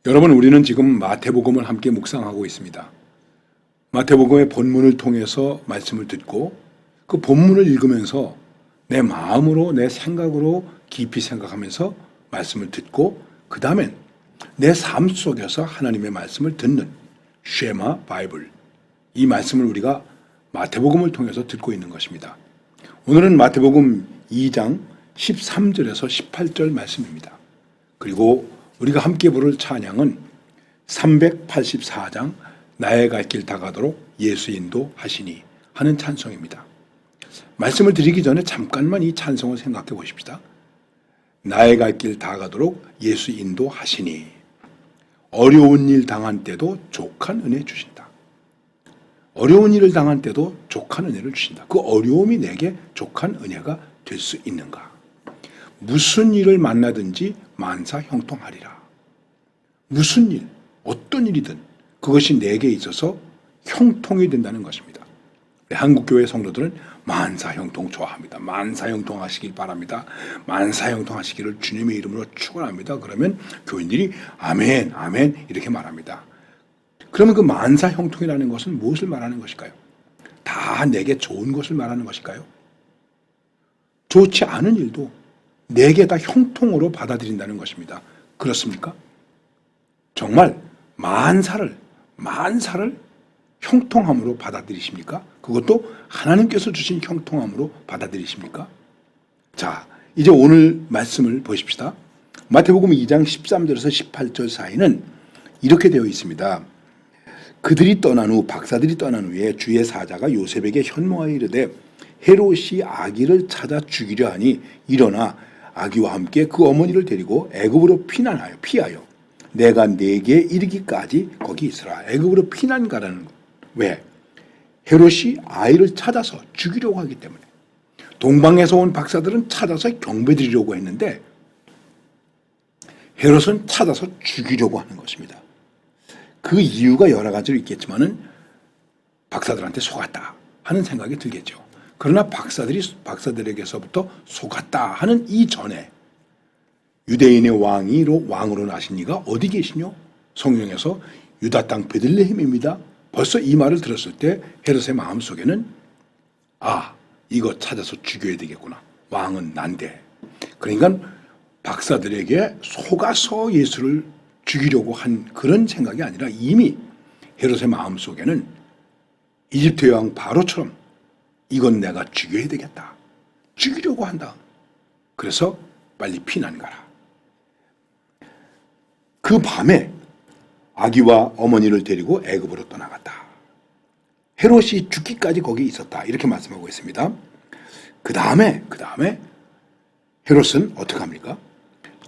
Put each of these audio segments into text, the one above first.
여러분, 우리는 지금 마태복음을 함께 묵상하고 있습니다. 마태복음의 본문을 통해서 말씀을 듣고 그 본문을 읽으면서 내 마음으로, 내 생각으로 깊이 생각하면서 말씀을 듣고 그 다음엔 내 삶 속에서 하나님의 말씀을 듣는 쉐마 바이블, 이 말씀을 우리가 마태복음을 통해서 듣고 있는 것입니다. 오늘은 마태복음 2장 13절에서 18절 말씀입니다. 그리고 우리가 함께 부를 찬양은 384장 나의 갈 길 다가도록 예수 인도하시니 하는 찬송입니다. 말씀을 드리기 전에 잠깐만 이 찬송을 생각해 보십시다. 나의 갈 길 다가도록 예수 인도하시니 어려운 일 당한 때도 족한 은혜 주신다. 어려운 일을 당한 때도 족한 은혜를 주신다. 그 어려움이 내게 족한 은혜가 될 수 있는가? 무슨 일을 만나든지 만사 형통하리라. 무슨 일, 어떤 일이든 그것이 내게 있어서 형통이 된다는 것입니다. 한국교회 성도들은 만사 형통 좋아합니다. 만사 형통하시길 바랍니다. 만사 형통하시기를 주님의 이름으로 축원합니다. 그러면 교인들이 아멘, 아멘 이렇게 말합니다. 그러면 그 만사 형통이라는 것은 무엇을 말하는 것일까요? 다 내게 좋은 것을 말하는 것일까요? 좋지 않은 일도 내게 다 형통으로 받아들인다는 것입니다. 그렇습니까? 정말 만사를 형통함으로 받아들이십니까? 그것도 하나님께서 주신 형통함으로 받아들이십니까? 자, 이제 오늘 말씀을 보십시다. 마태복음 2장 13절에서 18절 사이는 이렇게 되어 있습니다. 그들이 떠난 후, 박사들이 떠난 후에 주의 사자가 요셉에게 현모하여 이르되 헤롯이 아기를 찾아 죽이려 하니 일어나 아기와 함께 그 어머니를 데리고 애굽으로 피하여 내가 네게 이르기까지 거기 있으라. 애굽으로 피난 가라는 것. 왜? 헤롯이 아이를 찾아서 죽이려고 하기 때문에. 동방에서 온 박사들은 찾아서 경배드리려고 했는데 헤롯은 찾아서 죽이려고 하는 것입니다. 그 이유가 여러 가지로 있겠지만은 박사들한테 속았다 하는 생각이 들겠죠. 그러나 박사들에게서부터 속았다 하는 이전에 유대인의 왕으로 나신 이가 어디 계시뇨? 성경에서 유다 땅 베들레헴입니다. 벌써 이 말을 들었을 때 헤롯의 마음속에는 이거 찾아서 죽여야 되겠구나. 왕은 난데. 그러니까 박사들에게 속아서 예수를 죽이려고 한 그런 생각이 아니라 이미 헤롯의 마음속에는 이집트 왕 바로처럼 이건 내가 죽여야 되겠다. 죽이려고 한다. 그래서 빨리 피난 가라. 그 밤에 아기와 어머니를 데리고 애굽으로 떠나갔다. 헤롯이 죽기까지 거기 있었다. 이렇게 말씀하고 있습니다. 그 다음에 헤롯은 어떻게 합니까?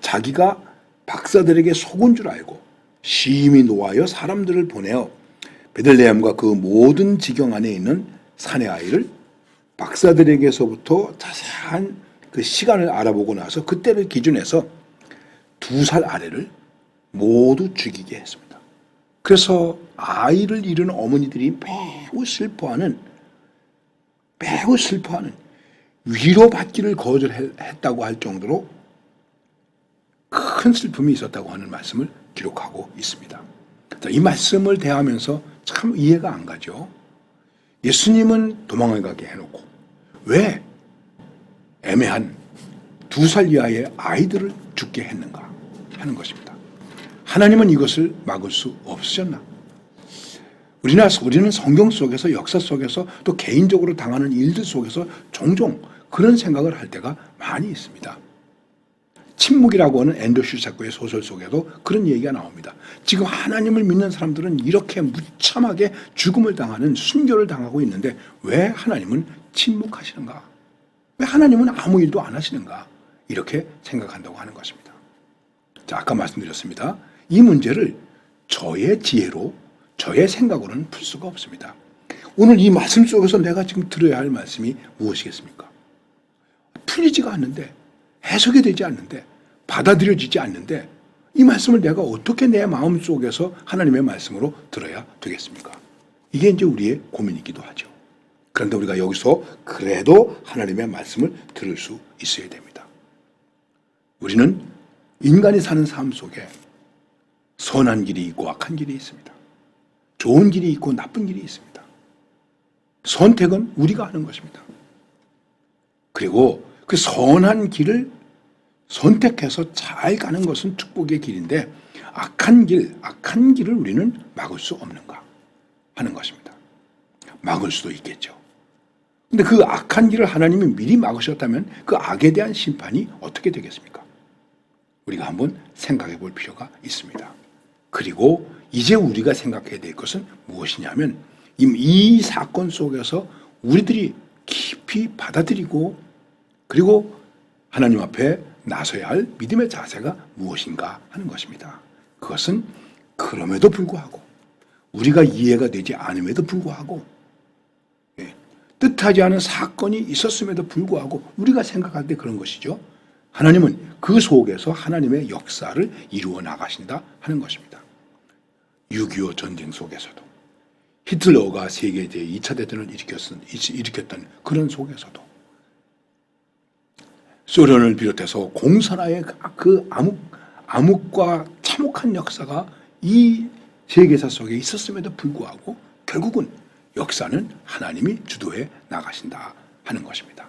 자기가 박사들에게 속은 줄 알고 심히 노하여 사람들을 보내어 베들레헴과 그 모든 지경 안에 있는 사내 아이를 박사들에게서부터 자세한 그 시간을 알아보고 나서 그때를 기준해서 2살 아래를 모두 죽이게 했습니다. 그래서 아이를 잃은 어머니들이 매우 슬퍼하는 위로받기를 거절했다고 할 정도로 큰 슬픔이 있었다고 하는 말씀을 기록하고 있습니다. 이 말씀을 대하면서 참 이해가 안 가죠. 예수님은 도망을 가게 해놓고 왜 애매한 2살 이하의 아이들을 죽게 했는가 하는 것입니다. 하나님은 이것을 막을 수 없으셨나? 우리는 성경 속에서, 역사 속에서, 또 개인적으로 당하는 일들 속에서 종종 그런 생각을 할 때가 많이 있습니다. 침묵이라고 하는 앤더슈 작가의 소설 속에도 그런 얘기가 나옵니다. 지금 하나님을 믿는 사람들은 이렇게 무참하게 죽음을 당하는, 순교를 당하고 있는데 왜 하나님은 침묵하시는가? 왜 하나님은 아무 일도 안 하시는가? 이렇게 생각한다고 하는 것입니다. 자, 아까 말씀드렸습니다. 이 문제를 저의 지혜로, 저의 생각으로는 풀 수가 없습니다. 오늘 이 말씀 속에서 내가 지금 들어야 할 말씀이 무엇이겠습니까? 풀리지가 않는데, 해석이 되지 않는데, 받아들여지지 않는데 이 말씀을 내가 어떻게 내 마음 속에서 하나님의 말씀으로 들어야 되겠습니까? 이게 이제 우리의 고민이기도 하죠. 그런데 우리가 여기서 그래도 하나님의 말씀을 들을 수 있어야 됩니다. 우리는 인간이 사는 삶 속에 선한 길이 있고 악한 길이 있습니다. 좋은 길이 있고 나쁜 길이 있습니다. 선택은 우리가 하는 것입니다. 그리고 그 선한 길을 선택해서 잘 가는 것은 축복의 길인데 악한 길을 우리는 막을 수 없는가 하는 것입니다. 막을 수도 있겠죠. 근데 그 악한 길을 하나님이 미리 막으셨다면 그 악에 대한 심판이 어떻게 되겠습니까? 우리가 한번 생각해 볼 필요가 있습니다. 그리고 이제 우리가 생각해야 될 것은 무엇이냐면 이 사건 속에서 우리들이 깊이 받아들이고 그리고 하나님 앞에 나서야 할 믿음의 자세가 무엇인가 하는 것입니다. 그것은 그럼에도 불구하고 우리가 이해가 되지 않음에도 불구하고 뜻하지 않은 사건이 있었음에도 불구하고 우리가 생각할 때 그런 것이죠. 하나님은 그 속에서 하나님의 역사를 이루어 나가신다 하는 것입니다. 6.25 전쟁 속에서도 히틀러가 세계 제2차 대전을 일으켰던 그런 속에서도 소련을 비롯해서 공산화의 그 암흑과 참혹한 역사가 이 세계사 속에 있었음에도 불구하고 결국은 역사는 하나님이 주도해 나가신다 하는 것입니다.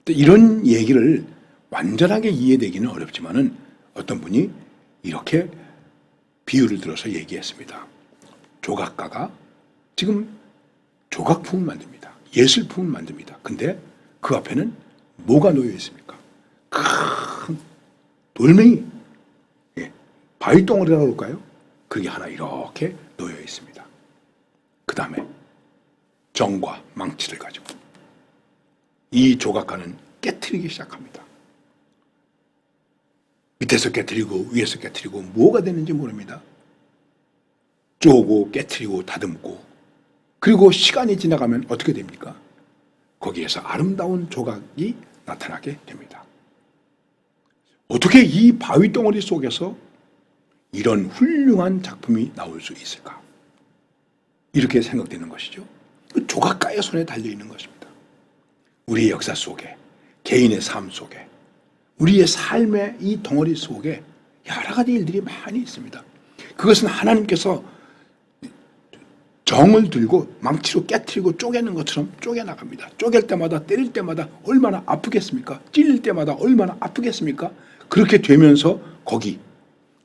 이런 얘기를 완전하게 이해되기는 어렵지만은 어떤 분이 이렇게 비유를 들어서 얘기했습니다. 조각가가 지금 조각품을 만듭니다. 예술품을 만듭니다. 근데 그 앞에는 뭐가 놓여 있습니까? 큰 돌멩이, 바위덩어리라고 할까요? 그게 하나 이렇게 놓여 있습니다. 그 다음에 정과 망치를 가지고 이 조각가는 깨트리기 시작합니다. 밑에서 깨트리고 위에서 깨트리고 뭐가 되는지 모릅니다. 쪼고 깨트리고 다듬고 그리고 시간이 지나가면 어떻게 됩니까? 거기에서 아름다운 조각이 나타나게 됩니다. 어떻게 이 바위덩어리 속에서 이런 훌륭한 작품이 나올 수 있을까? 이렇게 생각되는 것이죠. 그 조각가의 손에 달려있는 것입니다. 우리의 역사 속에, 개인의 삶 속에, 우리의 삶의 이 덩어리 속에 여러 가지 일들이 많이 있습니다. 그것은 하나님께서 정을 들고 망치로 깨트리고 쪼개는 것처럼 쪼개나갑니다. 쪼갤 때마다 때릴 때마다 얼마나 아프겠습니까? 찔릴 때마다 얼마나 아프겠습니까? 그렇게 되면서 거기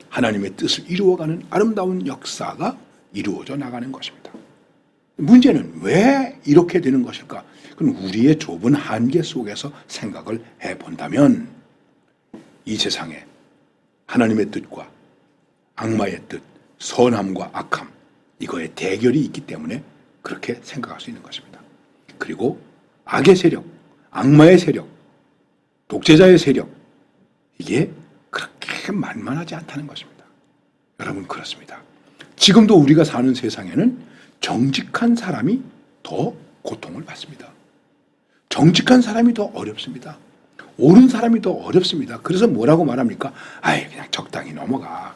하나님의 뜻을 이루어가는 아름다운 역사가 이루어져 나가는 것입니다. 문제는 왜 이렇게 되는 것일까? 그럼 우리의 좁은 한계 속에서 생각을 해본다면 이 세상에 하나님의 뜻과 악마의 뜻, 선함과 악함 이거의 대결이 있기 때문에 그렇게 생각할 수 있는 것입니다. 그리고 악의 세력, 악마의 세력, 독재자의 세력 이게 그렇게 만만하지 않다는 것입니다. 여러분 그렇습니다. 지금도 우리가 사는 세상에는 정직한 사람이 더 고통을 받습니다. 정직한 사람이 더 어렵습니다. 옳은 사람이 더 어렵습니다. 그래서 뭐라고 말합니까? 아이 그냥 적당히 넘어가.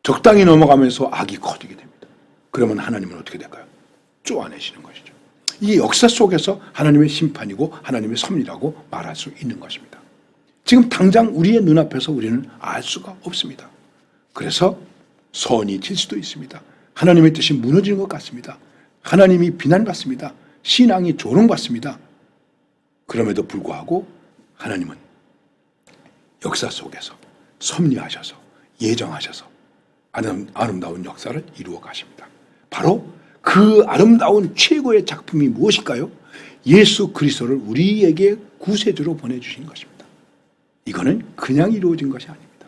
적당히 넘어가면서 악이 커지게 됩니다. 그러면 하나님은 어떻게 될까요? 쪼아내시는 것이죠. 이 역사 속에서 하나님의 심판이고 하나님의 섭리라고 말할 수 있는 것입니다. 지금 당장 우리의 눈앞에서 우리는 알 수가 없습니다. 그래서 선이 질 수도 있습니다. 하나님의 뜻이 무너지는 것 같습니다. 하나님이 비난받습니다. 신앙이 조롱받습니다. 그럼에도 불구하고 하나님은 역사 속에서 섭리하셔서 예정하셔서 아름다운 역사를 이루어 가십니다. 바로 그 아름다운 최고의 작품이 무엇일까요? 예수 그리스도를 우리에게 구세주로 보내주신 것입니다. 이거는 그냥 이루어진 것이 아닙니다.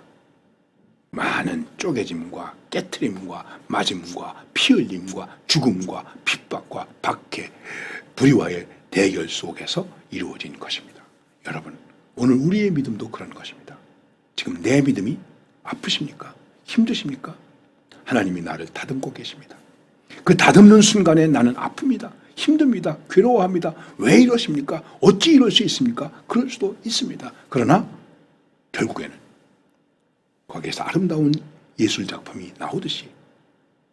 많은 쪼개짐과 깨트림과 맞음과 피 흘림과 죽음과 핍박과 박해, 불의와의 대결 속에서 이루어진 것입니다. 여러분, 오늘 우리의 믿음도 그런 것입니다. 지금 내 믿음이 아프십니까? 힘드십니까? 하나님이 나를 다듬고 계십니다. 그 다듬는 순간에 나는 아픕니다. 힘듭니다. 괴로워합니다. 왜 이러십니까? 어찌 이럴 수 있습니까? 그럴 수도 있습니다. 그러나 결국에는 거기에서 아름다운 예술 작품이 나오듯이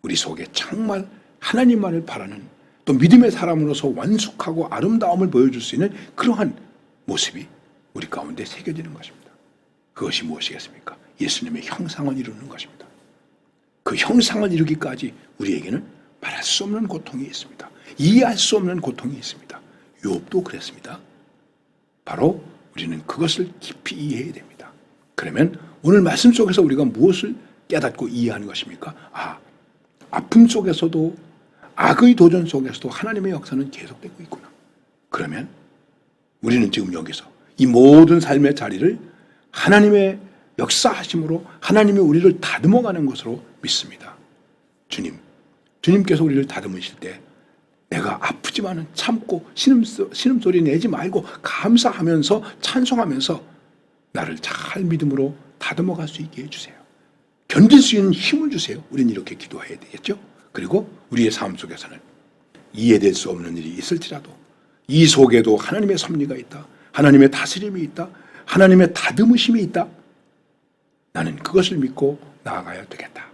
우리 속에 정말 하나님만을 바라는 또 믿음의 사람으로서 완숙하고 아름다움을 보여줄 수 있는 그러한 모습이 우리 가운데 새겨지는 것입니다. 그것이 무엇이겠습니까? 예수님의 형상을 이루는 것입니다. 그 형상을 이루기까지 우리에게는 말할 수 없는 고통이 있습니다. 이해할 수 없는 고통이 있습니다. 욥도 그랬습니다. 바로 우리는 그것을 깊이 이해해야 됩니다. 그러면 오늘 말씀 속에서 우리가 무엇을 깨닫고 이해하는 것입니까? 아픔 속에서도, 악의 도전 속에서도 하나님의 역사는 계속되고 있구나. 그러면 우리는 지금 여기서 이 모든 삶의 자리를 하나님의 역사하심으로 하나님이 우리를 다듬어가는 것으로 믿습니다. 주님께서 우리를 다듬으실 때 내가 아프지만은 참고 신음소리 내지 말고 감사하면서 찬송하면서 나를 잘 믿음으로 다듬어갈 수 있게 해주세요. 견딜 수 있는 힘을 주세요. 우리는 이렇게 기도해야 되겠죠. 그리고 우리의 삶 속에서는 이해될 수 없는 일이 있을지라도 이 속에도 하나님의 섭리가 있다. 하나님의 다스림이 있다. 하나님의 다듬으심이 있다. 나는 그것을 믿고 나아가야 되겠다.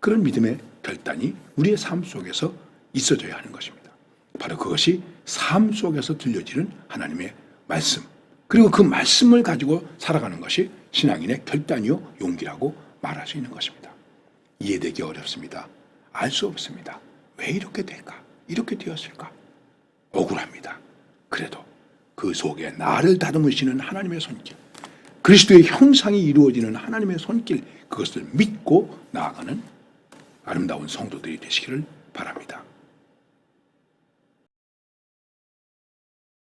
그런 믿음의 결단이 우리의 삶 속에서 있어져야 하는 것입니다. 바로 그것이 삶 속에서 들려지는 하나님의 말씀, 그리고 그 말씀을 가지고 살아가는 것이 신앙인의 결단이요 용기라고 말할 수 있는 것입니다. 이해되기 어렵습니다. 알 수 없습니다. 왜 이렇게 될까? 이렇게 되었을까? 억울합니다. 그래도 그 속에 나를 다듬으시는 하나님의 손길, 그리스도의 형상이 이루어지는 하나님의 손길, 그것을 믿고 나아가는 아름다운 성도들이 되시기를 바랍니다.